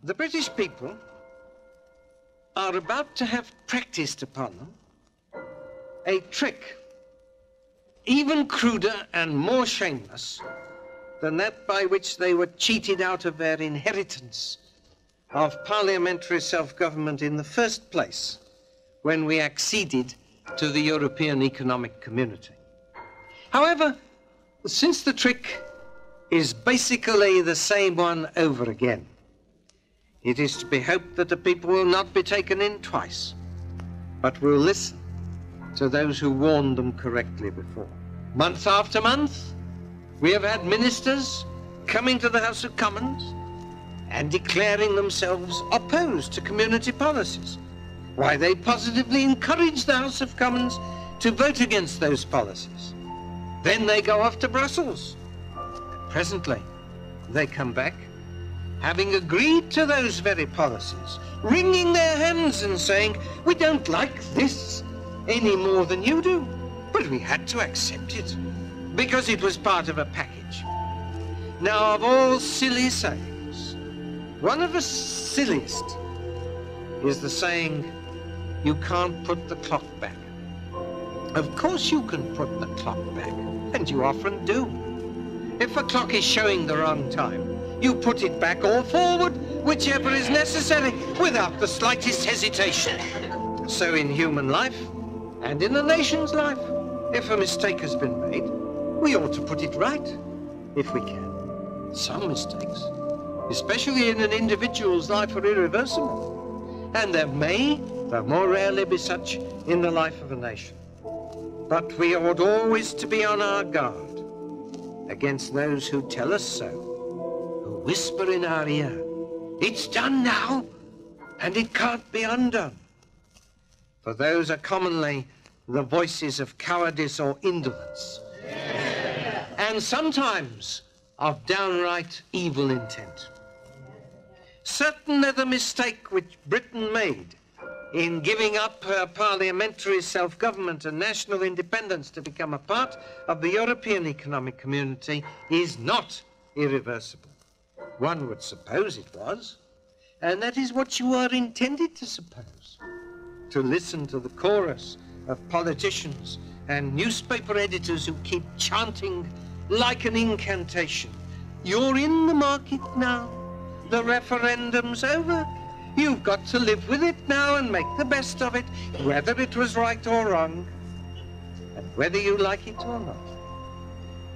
The British people are about to have practiced upon them a trick even cruder and more shameless than that by which they were cheated out of their inheritance of parliamentary self-government in the first place when we acceded to the European Economic Community. However, since the trick is basically the same one over again, it is to be hoped that the people will not be taken in twice, but will listen to those who warned them correctly before. Month after month, we have had ministers coming to the House of Commons and declaring themselves opposed to community policies. Why, they positively encourage the House of Commons to vote against those policies. Then they go off to Brussels. Presently, they come back, having agreed to those very policies, wringing their hands and saying, we don't like this any more than you do, but we had to accept it because it was part of a package. Now, of all silly sayings, one of the silliest is the saying, you can't put the clock back. Of course you can put the clock back, and you often do. If a clock is showing the wrong time, you put it back or forward, whichever is necessary, without the slightest hesitation. So in human life, and in a nation's life, if a mistake has been made, we ought to put it right, if we can. Some mistakes, especially in an individual's life, are irreversible. And there may, though more rarely, be such in the life of a nation. But we ought always to be on our guard against those who tell us so, who whisper in our ear, it's done now, and it can't be undone. For those are commonly the voices of cowardice or indolence, and sometimes of downright evil intent. Certainly the mistake which Britain made in giving up her parliamentary self-government and national independence to become a part of the European Economic Community is not irreversible. One would suppose it was, and that is what you are intended to suppose. To listen to the chorus of politicians and newspaper editors who keep chanting like an incantation, you're in the market now, the referendum's over, you've got to live with it now and make the best of it, whether it was right or wrong, and whether you like it or not.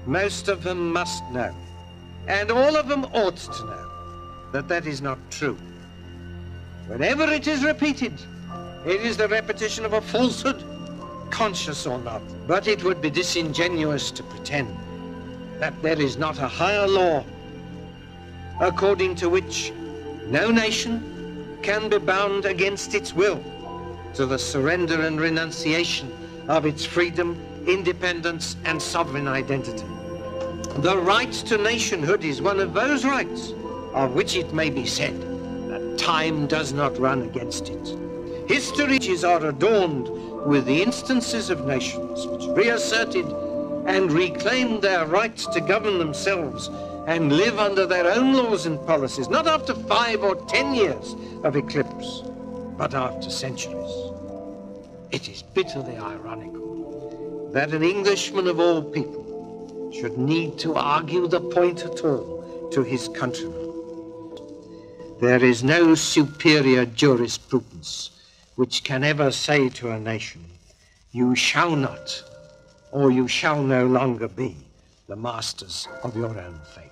Most of them must know, and all of them ought to know, that that is not true. Whenever it is repeated, it is the repetition of a falsehood, conscious or not. But it would be disingenuous to pretend that there is not a higher law according to which no nation can be bound against its will to the surrender and renunciation of its freedom, independence, and sovereign identity. The right to nationhood is one of those rights of which it may be said that time does not run against it. Histories are adorned with the instances of nations which reasserted and reclaimed their right to govern themselves and live under their own laws and policies, not after 5 or 10 years of eclipse, but after centuries. It is bitterly ironical that an Englishman of all people should need to argue the point at all to his countrymen. There is no superior jurisprudence which can ever say to a nation, you shall not, or you shall no longer be the masters of your own fate.